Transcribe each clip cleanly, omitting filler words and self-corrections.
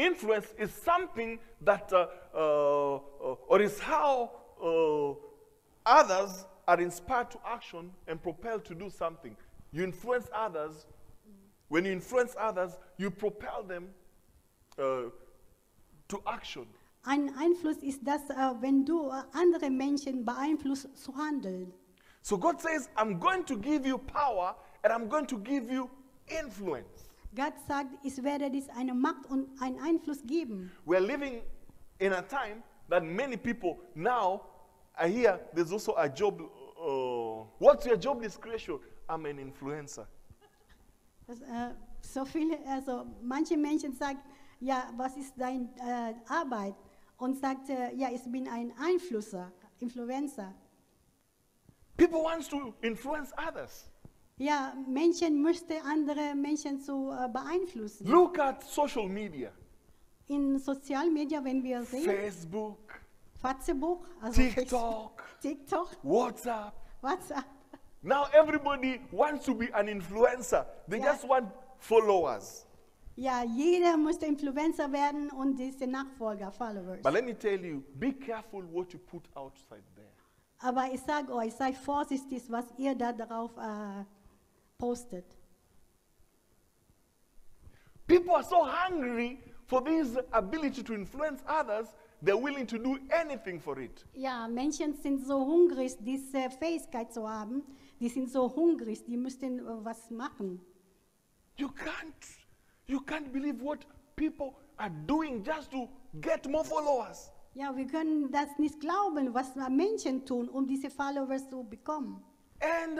influence is something that, or is how others are inspired to action and propelled to do something. You influence others. When you influence others, you propel them to action. Ein Einfluss ist das, wenn du andere Menschen beeinflusst zu handeln. So God says, I'm going to give you power and I'm going to give you influence. Gott sagt, ich werde dir eine Macht und einen Einfluss geben. We're living in a time that many people now, I hear there's also a job. What's your job description? I'm an influencer. So viele, also manche Menschen sagen, ja, was ist deine Arbeit? Und sagt, ja, ich bin ein Influencer. People want to influence others. Ja, Menschen möchten andere Menschen zu beeinflussen. Look at social media. In Sozialen Medien, wenn wir sehen, Facebook, also TikTok, WhatsApp. WhatsApp. Now everybody wants to be an influencer. They just want followers. Ja, jeder möchte Influencer werden und diese Nachfolger, Followers. But let me tell you, be careful what you put outside there. Aber ich sage euch, seid vorsichtig, was ihr da darauf postet. People are so hungry for this ability to influence others, they're willing to do anything for it. Ja, Menschen sind so hungrig, diese Fähigkeit zu haben. Die sind so hungrig, die müssen was machen. You can't believe what people are doing just to get more followers. Ja, wir können das nicht glauben, was Menschen tun, diese Followers zu bekommen. And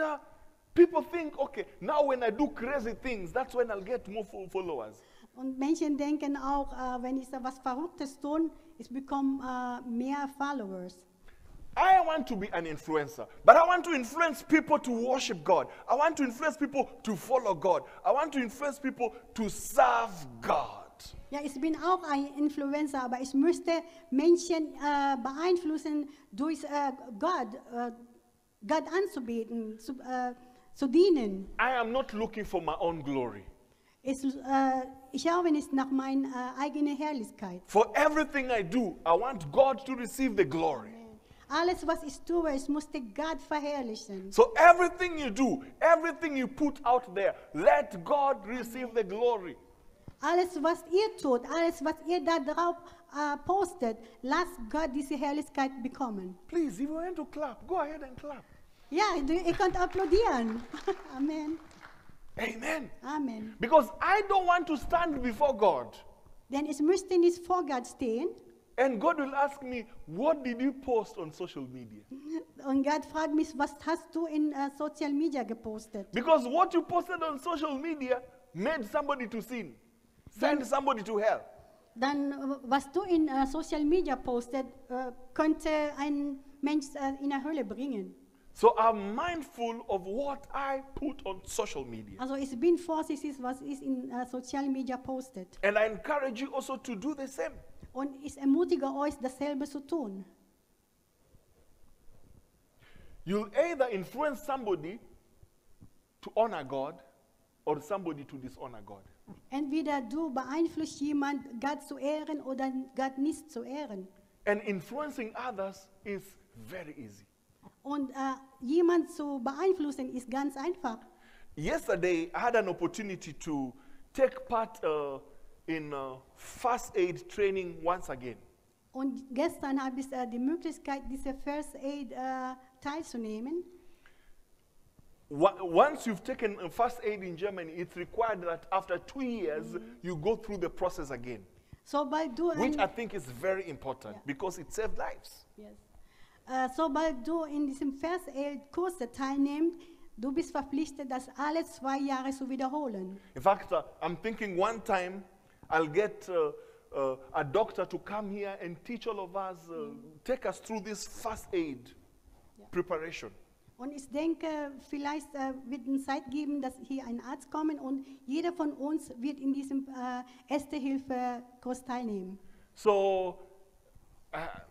people think, okay, now when I do crazy things, that's when I'll get more followers. Und Menschen denken auch, wenn ich was Verrücktes tue, ich bekomme mehr Followers. I want to be an influencer, but I want to influence people to worship God. I want to influence people to follow God. I want to influence people to serve God. Ja, ich bin auch ein Influencer, aber ich möchte Menschen beeinflussen, durch Gott anzubeten, zu dienen. I am not looking for my own glory. Ich habe nicht nach meiner eigenen Herrlichkeit. For everything I do, I want God to receive the glory. Alles, was ich tue, ich musste Gott verherrlichen. So everything you do, everything you put out there, let God receive the glory. Alles, was ihr tut, alles, was ihr da drauf postet, lasst Gott diese Herrlichkeit bekommen. Please, if you want to clap, go ahead and clap. Ja, ihr könnt applaudieren. Amen. Amen. Amen. Because I don't want to stand before God. Denn ich möchte nicht vor Gott stehen. And God will ask me, what did you post on social media? Und Gott fragt mich, was hast du in Social Media gepostet? Because what you posted on social media made somebody to sin, send somebody to hell. Dann, was du in Social Media postet, könnte ein Mensch in die Hölle bringen. So I'm mindful of what I put on social media. Also ich bin vorsichtig, was ich in Social Media postet. And I encourage you also to do the same. Und ich ermutige euch, dasselbe zu tun. You'll either influence somebody to honor God or somebody to dishonor God. Entweder du beeinflusst jemanden, Gott zu ehren oder Gott nicht zu ehren. And influencing others is very easy. Und jemanden zu beeinflussen ist ganz einfach. Yesterday, I had an opportunity to take part in first aid training once again. Und gestern habe ich die Möglichkeit, diese First Aid teilzunehmen. Once you've taken first aid in Germany, it's required that after 2 years, you go through the process again. Sobald du Which I think is very important because it saves lives. Yes. Sobald du in diesem First Aid Kurs teilnimmst, du bist verpflichtet, das alle 2 Jahre zu wiederholen. In fact, I'm thinking one time I'll get a doctor to come here and teach all of us, take us through this first aid preparation. Und ich denke, vielleicht wird es Zeit geben, dass hier ein Arzt kommt und jeder von uns wird in diesem Erste-Hilfe-Kurs teilnehmen. So,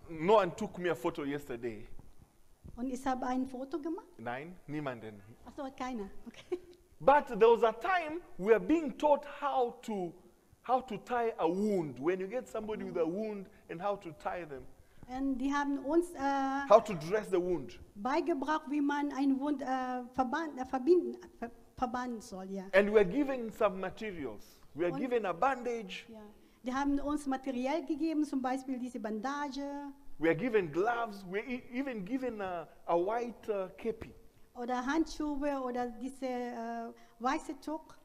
no one took me a photo yesterday. Und ich habe ein Foto gemacht. Nein, niemanden. Achso, keiner. Okay. But there was a time we were being taught how to how to tie a wound. When you get somebody with a wound and how to tie them. Und die haben uns How to dress the wound. beigebracht, wie man einen Wund verbannen soll. Ja. And we're giving some materials. We are given a bandage. Ja. Die haben uns materiell gegeben, zum Beispiel diese Bandage We are given gloves. We're even given a white kepi. oder Handschuhe oder diese weiße Tuch.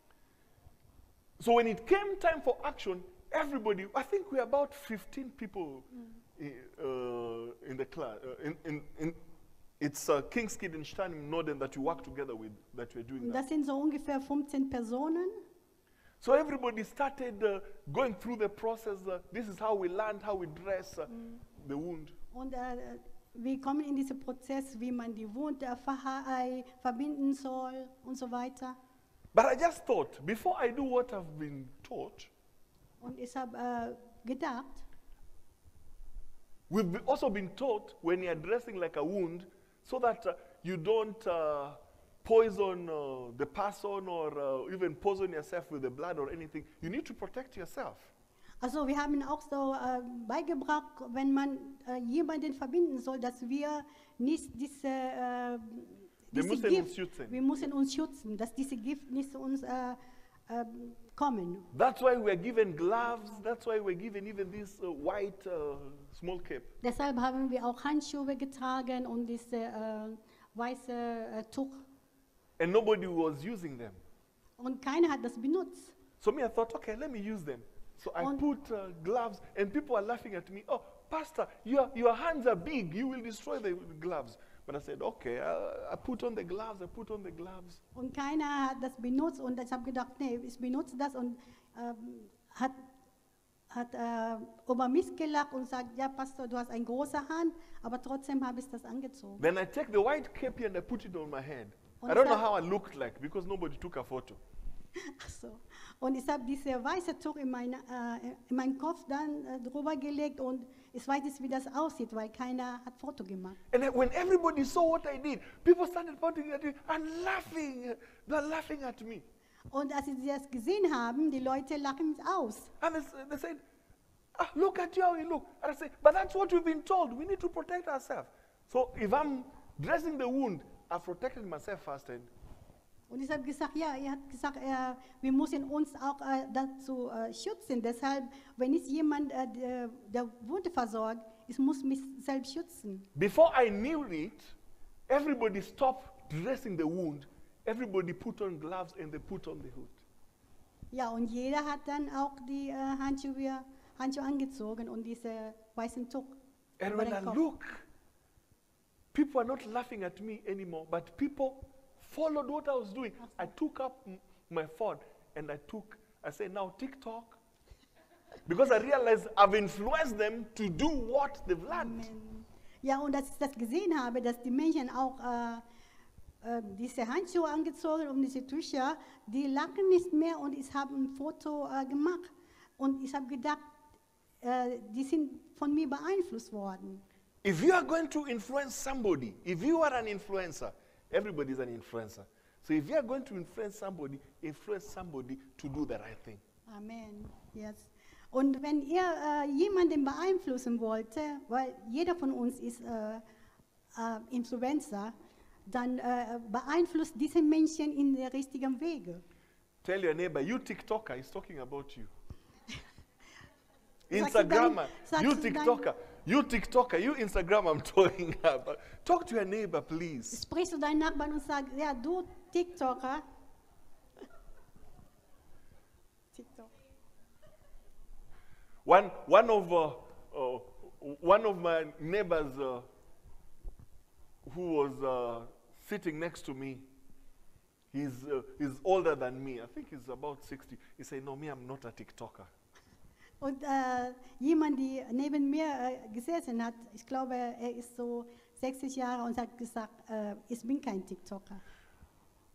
So when it came time for action, everybody, I think we're about 15 people in the class. It's King's Kid in Stein in Norden that you work together with, that we're doing Und that. das sind so ungefähr 15 Personen. So everybody started going through the process. This is how we learned how we dress the wound. Und wir kommen in diesen Prozess, wie man die Wunde verbinden soll und so weiter. But I just thought, before I do what I've been taught, Und ich habe gedacht, we've also been taught when you're dressing like a wound, so that you don't poison the person or even poison yourself with the blood or anything. You need to protect yourself. also wir haben auch so beigebracht, wenn man jemanden verbinden soll, dass wir nicht diese müssen Gift, uns schützen. wir müssen uns schützen, dass diese Gift nicht zu uns kommen. That's why we're given gloves. That's why we're given even this white small cape. Deshalb haben wir auch Handschuhe getragen und diese weiße Tuch. And nobody was using them. Und keiner hat das benutzt. So me, I thought, okay, let me use them. So I put gloves, and people are laughing at me. Oh, Pastor, your hands are big. You will destroy the gloves. But I said, okay, I put on the gloves. I put on the gloves. Und keiner hat das benutzt und ich habe gedacht, nee, ich benutze das und hat über mich gelacht und sagt, ja Pastor, du hast eine große Hand, aber trotzdem habe ich das angezogen. Then I take the white cape and I put it on my head. Und I don't ich know hab- how I looked like because nobody took a photo. Ach so. Und ich habe diese weiße Tuch in meinen Kopf dann drüber gelegt und ich weiß nicht, wie das aussieht, weil keiner hat Foto gemacht. And then when everybody saw what I did, people started pointing at me and laughing. They're laughing at me. Und als sie das gesehen haben, die Leute lachen mich aus. And they said, ah, look at you how you look. And I said, but that's what we've been told. We need to protect ourselves. So if I'm dressing the wound, I've protected myself first. Und ich habe gesagt, ja, er hat gesagt, wir müssen uns auch dazu schützen. Deshalb, wenn ich jemand der Wunde versorgt, ich muss mich selbst schützen. Before I knew it, everybody stopped dressing the wound. Everybody put on gloves and they put on the hood. Ja, und jeder hat dann auch die Handschuhe angezogen und diese weißen Tuch. And über when den I Kopf. look, people are not laughing at me anymore, but people followed what I was doing. I took up my phone and I said, now TikTok. Because I realized I've influenced them to do what they've learned. Amen. Ja, und als ich das gesehen habe, dass die Menschen auch diese Handschuhe angezogen und diese Tücher, die lachen nicht mehr und ich habe ein Foto gemacht. Und ich habe gedacht, die sind von mir beeinflusst worden. If you are going to influence somebody, if you are an influencer, everybody is an influencer. So if you are going to influence somebody to do the right thing. Amen. Yes. Und wenn ihr jemanden beeinflussen wollt, weil jeder von uns ist Influencer, dann beeinflusst diese Menschen in den richtigen Wege. Tell your neighbor, you TikToker, he's talking about you. Sagst du Instagrammer, sagst you du TikToker, you Instagram, I'm talking about. Talk to your neighbor, please. Sprichst du deinen Nachbarn und sagst, ja, du TikToker. TikTok. One of my neighbors who was sitting next to me, he's older than me. I think he's about 60. He said, no, me, I'm not a TikToker. Und jemand, die neben mir gesessen hat, ich glaube, er ist so 60 Jahre und hat gesagt, ich bin kein TikToker.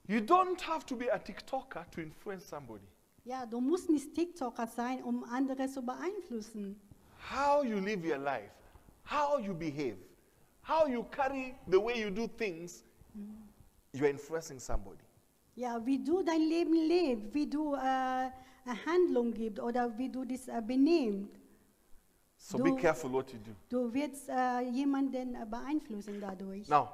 You don't have to be a TikToker to influence somebody. Ja, du musst nicht TikToker sein, um andere zu beeinflussen. How you live your life, how you behave, how you carry the way you do things, you're influencing somebody. Ja, wie du dein Leben lebst, wie du eine Handlung gibst oder wie du das benimmst. So be careful what you do. Du wirst jemanden beeinflussen dadurch. Now,